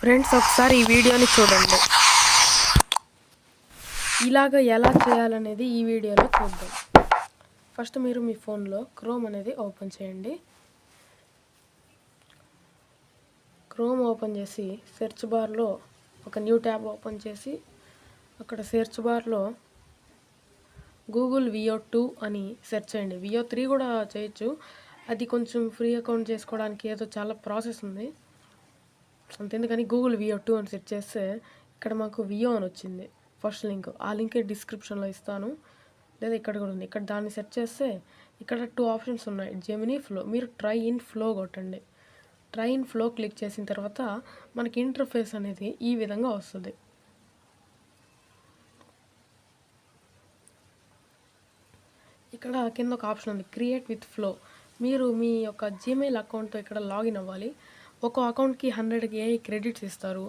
Friends ఒకసారి ఈ వీడియోని చూడండి. ఇలాగ ఎలా చేయాలనేది ఈ వీడియోలో చూద్దాం. ఫస్ట్ మీరు మీ ఫోన్లో క్రోమ్ అనేది ఓపెన్ చేయండి. క్రోమ్ ఓపెన్ చేసి సెర్చ్ బార్లో ఒక న్యూ ట్యాబ్ ఓపెన్ చేసి అక్కడ సెర్చ్ బార్లో గూగుల్ VO2 అని సెర్చ్ చేయండి. VO3 కూడా చేయొచ్చు. అది కొంచెం ఫ్రీ అకౌంట్ చేసుకోవడానికి ఏదో చాలా ప్రాసెస్ ఉంది. అంతెందుకని గూగుల్ VO2 అని సెర్చ్ చేస్తే ఇక్కడ మాకు వియో అని వచ్చింది ఫస్ట్ లింక్. ఆ లింక్ డిస్క్రిప్షన్లో ఇస్తాను, లేదా ఇక్కడ కూడా ఉంది. ఇక్కడ దాన్ని సెర్చ్ చేస్తే ఇక్కడ 2 ఆప్షన్స్ ఉన్నాయి, జెమినీ, ఫ్లో. మీరు ట్రై ఇన్ ఫ్లో కొట్టండి. ట్రై ఇన్ ఫ్లో క్లిక్ చేసిన తర్వాత మనకి ఇంటర్ఫేస్ అనేది ఈ విధంగా వస్తుంది. ఇక్కడ కింద ఒక ఆప్షన్ ఉంది, క్రియేట్ విత్ ఫ్లో. మీరు మీ యొక్క జీమెయిల్ అకౌంట్తో ఇక్కడ లాగిన్ అవ్వాలి. ఒక అకౌంట్కి 100 AI క్రెడిట్స్ ఇస్తారు.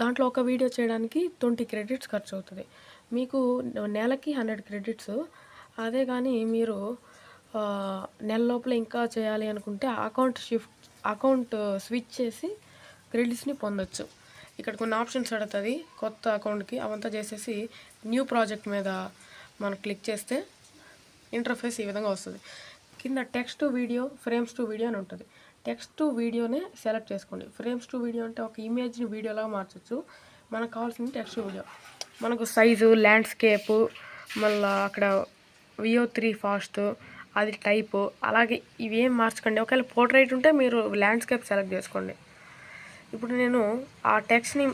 దాంట్లో ఒక వీడియో చేయడానికి 20 క్రెడిట్స్ ఖర్చు అవుతుంది. మీకు నెలకి 100 క్రెడిట్స్. అదే కానీ మీరు నెల లోపల ఇంకా చేయాలి అనుకుంటే అకౌంట్ స్విచ్ చేసి క్రెడిట్స్ని పొందొచ్చు. ఇక్కడ కొన్ని ఆప్షన్స్ అడుగుతుంది కొత్త అకౌంట్కి, అవంతా చేసేసి న్యూ ప్రాజెక్ట్ మీద మనం క్లిక్ చేస్తే ఇంటర్ఫేస్ ఈ విధంగా వస్తుంది. కింద text to video, frames to video అని ఉంటుంది. టెక్స్ట్ టు వీడియోనే సెలెక్ట్ చేసుకోండి. ఫ్రేమ్స్ టు వీడియో అంటే ఒక ఇమేజ్ని వీడియోలాగా మార్చచ్చు. మనకు కావాల్సింది టెక్స్ట్ టు వీడియో. మనకు సైజు, ల్యాండ్స్కేపు, మళ్ళీ అక్కడ VO3 ఫాస్ట్, అది టైపు, అలాగే ఇవేం మార్చకండి. ఒకవేళ పోర్ట్రైట్ ఉంటే మీరు ల్యాండ్స్కేప్ సెలెక్ట్ చేసుకోండి. ఇప్పుడు నేను ఆ టెక్స్ట్ని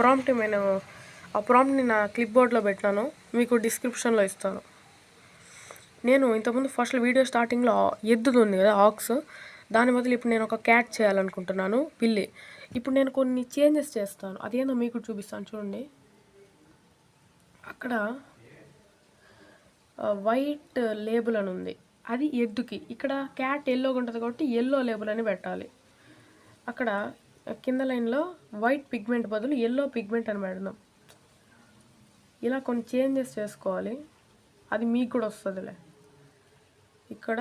ప్రాంప్ట్ని నా క్లిప్ బోర్డ్లో పెట్టినాను, మీకు డిస్క్రిప్షన్లో ఇస్తాను. నేను ఇంతకుముందు ఫస్ట్ వీడియో స్టార్టింగ్లో ఎద్దుది ఉంది కదా, ఆక్స్, దాని బదులు ఇప్పుడు నేను ఒక క్యాట్ చేయాలనుకుంటున్నాను, పిల్లి. ఇప్పుడు నేను కొన్ని చేంజెస్ చేస్తాను, అదేందో మీకు చూపిస్తాను చూడండి. అక్కడ వైట్ లేబుల్ అని ఉంది, అది ఎద్దుకి. ఇక్కడ క్యాట్ ఎల్లోగా ఉంటుంది కాబట్టి ఎల్లో లేబుల్ అని పెట్టాలి. అక్కడ కింద లైన్లో వైట్ పిగ్మెంట్ బదులు ఎల్లో పిగ్మెంట్ అని పెడదాం. ఇలా కొన్ని చేంజెస్ చేసుకోవాలి, అది మీకు కూడా వస్తుందిలే. ఇక్కడ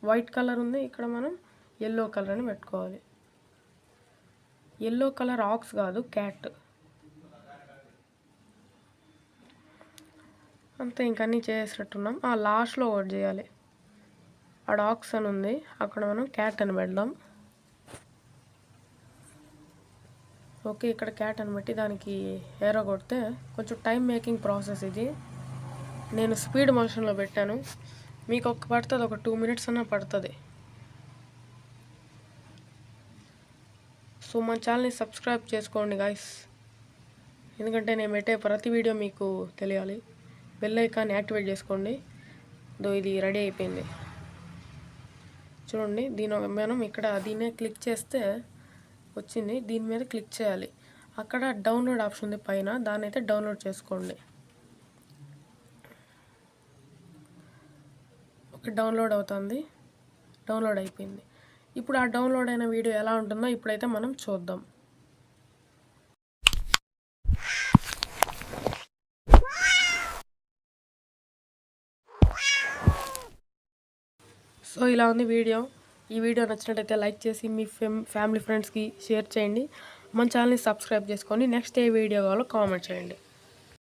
వైట్ కలర్ ఉంది, ఇక్కడ మనం ఎల్లో కలర్ అని పెట్టుకోవాలి. ఎల్లో కలర్ ఆక్స్ కాదు, క్యాట్. అంతే, ఇంకన్నీ చేసేటట్టున్నాం. లాస్ట్లో ఒకటి చేయాలి, ఆడ ఆక్స్ అని ఉంది, అక్కడ మనం క్యాట్ అని పెడదాం. ఓకే, ఇక్కడ క్యాట్ అని పెట్టి దానికి ఏరో కొడితే కొంచెం టైం మేకింగ్ ప్రాసెస్ ఇది. నేను స్పీడ్ మోషన్లో పెట్టాను, మీకు పడుతుంది ఒక 2 minutes అన్నా పడుతుంది. సో మన ఛానల్ని సబ్స్క్రైబ్ చేసుకోండి గాయస్, ఎందుకంటే నేను పెట్టే ప్రతి వీడియో మీకు తెలియాలి. బెల్ ఐకాన్ యాక్టివేట్ చేసుకోండి. ఇది రెడీ అయిపోయింది చూడండి. మనం ఇక్కడ దీన్నే క్లిక్ చేస్తే వచ్చింది, దీని మీద క్లిక్ చేయాలి. అక్కడ డౌన్లోడ్ ఆప్షన్ ఉంది పైన, దాన్ని అయితే డౌన్లోడ్ చేసుకోండి. డౌన్లోడ్ అవుతుంది, డౌన్లోడ్ అయిపోయింది. ఇప్పుడు ఆ డౌన్లోడ్ అయిన వీడియో ఎలా ఉంటుందో ఇప్పుడైతే మనం చూద్దాం. సో ఇలా ఉంది వీడియో. ఈ వీడియో నచ్చినట్టయితే లైక్ చేసి మీ ఫ్యామిలీ ఫ్రెండ్స్కి షేర్ చేయండి. మన ఛానల్ని సబ్స్క్రైబ్ చేసుకొని నెక్స్ట్ ఏ వీడియో కావాలో కామెంట్ చేయండి.